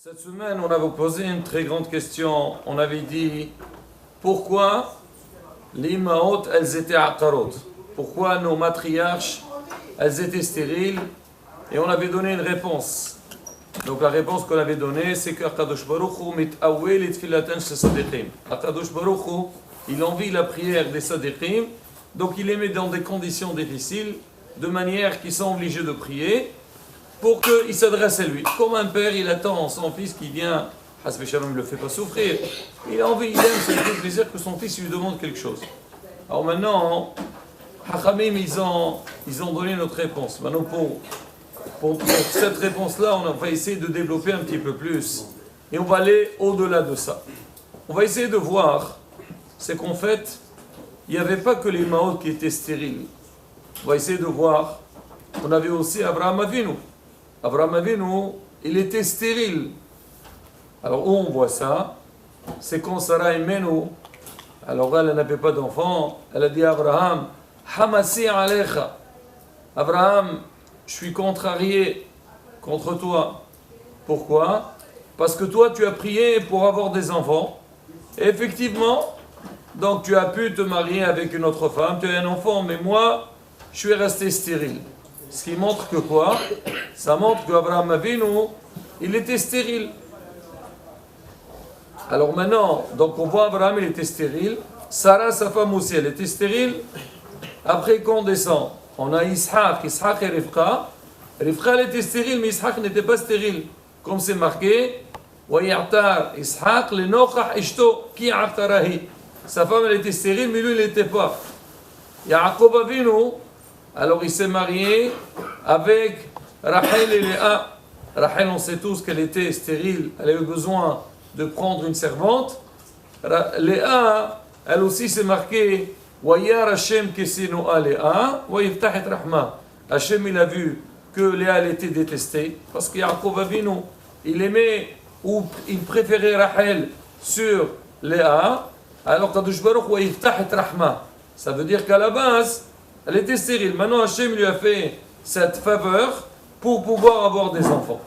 Cette semaine, on avait posé une très grande question. On avait dit pourquoi les Imaot, elles étaient aqarot. Pourquoi nos matriarches, elles étaient stériles. Et on avait donné une réponse. Donc la réponse qu'on avait donnée, c'est qu'Akadosh Baruch Hu mit'aweh li tfilatan shel sadiqim. Akadosh Baruch Hu, il envie la prière des sadiqim, donc il les met dans des conditions difficiles, de manière qu'ils sont obligés de prier, pour qu'il s'adresse à lui. Comme un père, il attend son fils qui vient, Hasbe Shalom, il ne le fait pas souffrir. Il a envie, il aime, ça lui fait plaisir que son fils lui demande quelque chose. Alors maintenant, Hachamim, ils ont donné notre réponse. Maintenant, pour cette réponse-là, on va essayer de développer un petit peu plus. Et on va aller au-delà de ça. On va essayer de voir, c'est qu'en fait, il n'y avait pas que les Maot qui étaient stériles. On va essayer de voir, on avait aussi Abraham Avinu. Abraham Avinu, il était stérile. Alors où on voit ça? C'est quand Sarah Imenu, alors elle n'avait pas d'enfant, elle a dit à Abraham, Hamasi alecha. Abraham, je suis contrarié contre toi. Pourquoi? Parce que toi, tu as prié pour avoir des enfants. Et effectivement, donc tu as pu te marier avec une autre femme, tu as un enfant, mais moi, je suis resté stérile. Ce qui montre que quoi? Ça montre qu'Abraham Avinu, il était stérile. Alors maintenant, donc on voit Abraham, il était stérile. Sarah, sa femme aussi, elle était stérile. Après qu'on descend, on a Ishaq et Rivka. Rivka, elle était stérile, mais Ishaq n'était pas stérile. Comme c'est marqué, Wayartar Ishaq le nochach ishto ki aqtarahi. Sa femme, elle était stérile, mais lui, il n'était pas. Yaakov Avinu, alors il s'est marié avec Rachel et Léa. Rachel, on sait tous qu'elle était stérile, elle avait besoin de prendre une servante. Léa, elle aussi s'est marquée Wayar Hashem kesinoa Léa, Wayiftach et Rahma. Hashem, il a vu que Léa, elle était détestée, parce que Yaakov Avinu, il aimait ou il préférait Rachel sur Léa, alors Kadosh Baruch Wayiftach et Rahma. Ça veut dire qu'à la base, elle était stérile. Maintenant, Hachem lui a fait cette faveur pour pouvoir avoir des enfants.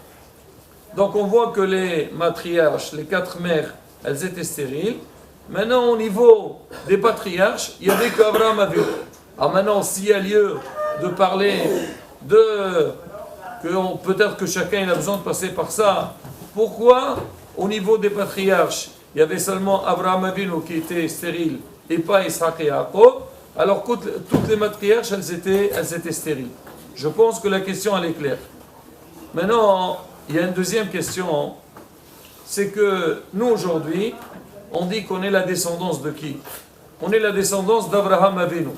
Donc, on voit que les matriarches, les 4 mères, elles étaient stériles. Maintenant, au niveau des patriarches, il n'y avait qu'Abraham Avinu. Alors maintenant, s'il y a lieu de parler peut-être que chacun il a besoin de passer par ça. Pourquoi, au niveau des patriarches, il y avait seulement Abraham Avinu qui était stérile et pas Isaac et Jacob? Alors toutes les matriarches, elles étaient stériles. Je pense que la question, elle est claire. Maintenant, il y a une deuxième question. C'est que nous, aujourd'hui, on dit qu'on est la descendance de qui? On est la descendance d'Abraham Avinu.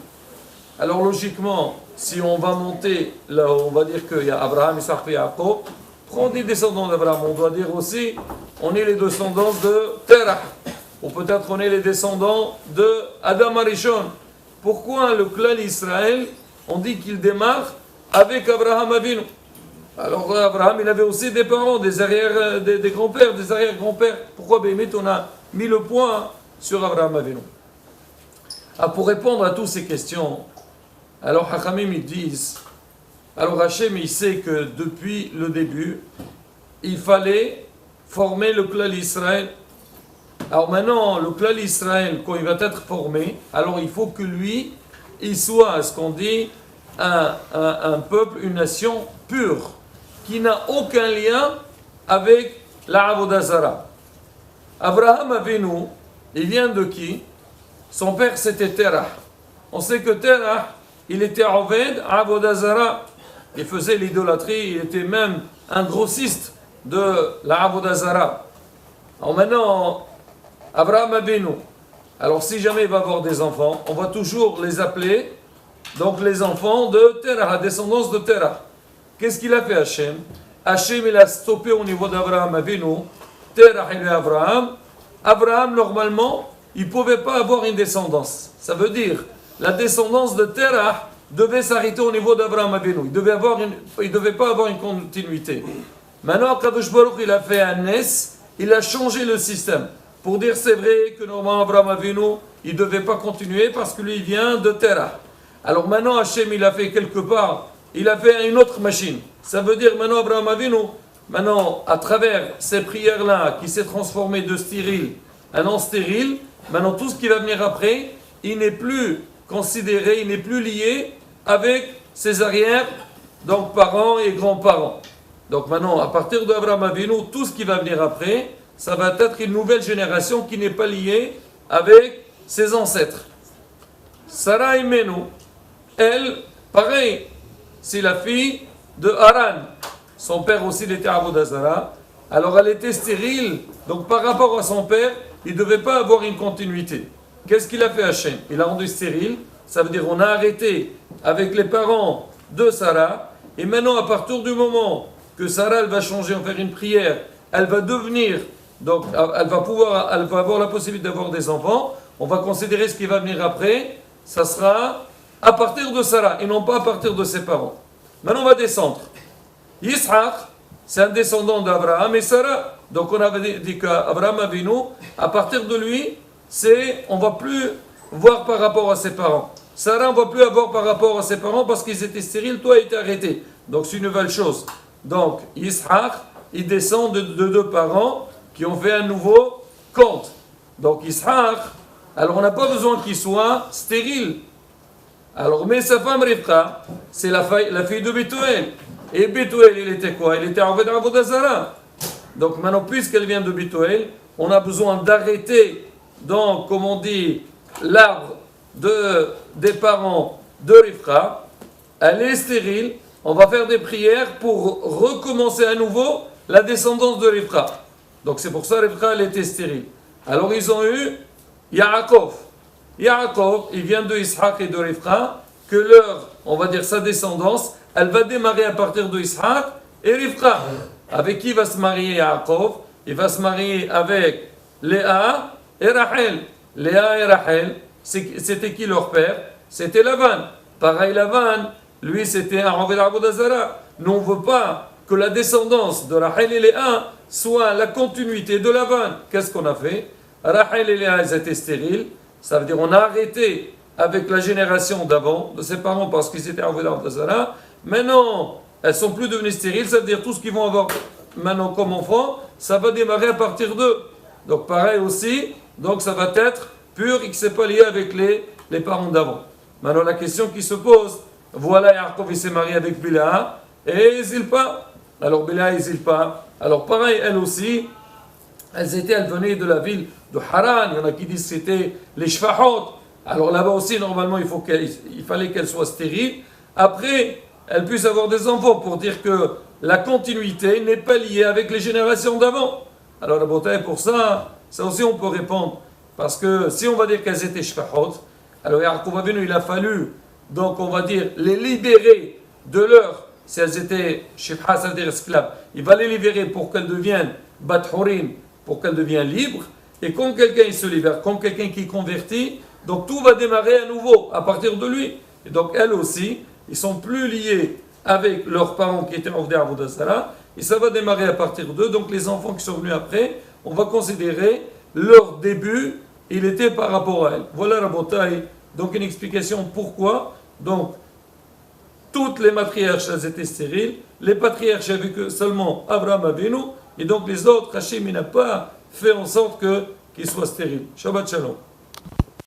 Alors logiquement, si on va monter, là, on va dire qu'il y a Abraham, Isaac et Jacob. Quand on dit descendants d'Abraham, on doit dire aussi, on est les descendants de Terah. Ou peut-être on est les descendants de Adam Arishon. Pourquoi le clan Israël, on dit qu'il démarre avec Abraham Avinu? Alors Abraham, il avait aussi des parents, des grands-pères, des arrière-grands-pères. Pourquoi Béhémit, on a mis le point sur Abraham Avinu? Pour répondre à toutes ces questions, alors Hachamim, ils disent, alors Hachem, il sait que depuis le début, il fallait former le clan Israël. Alors maintenant, le clan Israël, quand il va être formé, alors il faut que lui, il soit, ce qu'on dit, un peuple, une nation pure, qui n'a aucun lien avec la Avodah Zara. Abraham Avinu, il vient de qui? Son père, c'était Terah. On sait que Terah, il était Oved, Avodah Zara. Il faisait l'idolâtrie, il était même un grossiste de la Avodah Zara. Alors maintenant, Abraham Avinu, alors si jamais il va avoir des enfants, on va toujours les appeler, donc les enfants de Terah, la descendance de Terah. Qu'est-ce qu'il a fait Hachem? Hachem, il a stoppé au niveau d'Abraham Avinu, Terah et Abraham. Abraham, normalement, il ne pouvait pas avoir une descendance. Ça veut dire, la descendance de Terah devait s'arrêter au niveau d'Abraham Avinu. Il ne devait pas avoir une continuité. Maintenant, Kadosh Baruch, il a fait un Nes, il a changé le système. Pour dire c'est vrai que normalement Abraham Avinu, il ne devait pas continuer parce que lui il vient de Terah. Alors maintenant Hachem il a fait quelque part, il a fait une autre machine. Ça veut dire maintenant Abraham Avinu, maintenant, à travers ces prières-là, qui s'est transformé de stérile à non stérile, maintenant tout ce qui va venir après, il n'est plus considéré, il n'est plus lié avec ses arrières, donc parents et grands-parents. Donc maintenant, à partir d'Abraham Avinu, tout ce qui va venir après, ça va être une nouvelle génération qui n'est pas liée avec ses ancêtres. Sarah Imenu, elle, pareil, c'est la fille de Haran. Son père aussi, il était Avodah Zara. Alors elle était stérile, donc par rapport à son père, il ne devait pas avoir une continuité. Qu'est-ce qu'il a fait Hachem? Il a rendu stérile, ça veut dire on a arrêté avec les parents de Sarah, et maintenant à partir du moment que Sarah elle va changer, en faire une prière, elle va devenir, donc elle va avoir la possibilité d'avoir des enfants, on va considérer ce qui va venir après, ça sera à partir de Sarah, et non pas à partir de ses parents. Maintenant on va descendre. Yitzhak, c'est un descendant d'Abraham et Sarah. Donc on avait dit qu'Abraham Avinu, à partir de lui, on ne va plus voir par rapport à ses parents. Sarah, on ne va plus avoir par rapport à ses parents parce qu'ils étaient stériles, toi, il était arrêté. Donc c'est une nouvelle chose. Donc Yitzhak, il descend de deux parents qui ont fait un nouveau compte. Donc Yitzhak, alors on n'a pas besoin qu'il soit stérile. Alors, mais sa femme Rivka, c'est la fille de Bethuel. Et Bethuel, il était quoi? Il était Avodah Zara. Donc maintenant, puisqu'elle vient de Bethuel, on a besoin d'arrêter, donc, comme on dit, l'arbre des parents de Rivka. Elle est stérile. On va faire des prières pour recommencer à nouveau la descendance de Rivka. Donc c'est pour ça que Rivka, elle était stérile. Alors ils ont eu Yaakov. Yaakov, il vient de Ishaq et de Rivka, que on va dire sa descendance, elle va démarrer à partir de Ishaq et Rivka. Avec qui va se marier Yaakov? Il va se marier avec Léa et Rachel. Léa et Rachel, c'était qui leur père? C'était Lavan. Pareil, Lavan, lui c'était un Avodah Zara. Nous on ne veut pas que la descendance de Rachel et Léa soit la continuité de Lavan. Qu'est-ce qu'on a fait? Rachel et Léa, elles étaient stériles. Ça veut dire qu'on a arrêté avec la génération d'avant, de ses parents, parce qu'ils étaient Avodah Zara. Maintenant, elles ne sont plus devenues stériles. Ça veut dire tout ce qu'ils vont avoir maintenant comme enfants, ça va démarrer à partir d'eux. Donc pareil aussi, donc ça va être pur et que ce n'est pas lié avec les parents d'avant. Maintenant la question qui se pose, voilà Yaakov il s'est marié avec Bilha et Zilpa. Alors Bilha et Zilpa, alors pareil elle aussi, elles venaient de la ville de Haran, il y en a qui disent que c'était les Shfahot. Alors là-bas aussi normalement il fallait qu'elles soient stériles. Après, elles puissent avoir des enfants pour dire que la continuité n'est pas liée avec les générations d'avant. Alors la beauté pour ça aussi on peut répondre. Parce que si on va dire qu'elles étaient shfahot, alors Yaakov Avinu, il a fallu, donc on va dire, les libérer de leur, si elles étaient shfahas, c'est-à-dire esclaves, il va les libérer pour qu'elles deviennent bathurim, pour qu'elles deviennent libres. Et quand quelqu'un il se libère, quand quelqu'un qui convertit, donc tout va démarrer à nouveau à partir de lui. Et donc elles aussi, ils sont plus liés avec leurs parents qui étaient en Avodah Zara, et ça va démarrer à partir d'eux. Donc les enfants qui sont venus après, on va considérer leur début, il était par rapport à elles. Voilà la bataille. Donc une explication pourquoi. Donc toutes les matriarches elles étaient stériles, les patriarches avaient que seulement Abraham Avinu, et donc les autres, Hachem il n'a pas fait en sorte qu'ils soient stériles. Shabbat Shalom.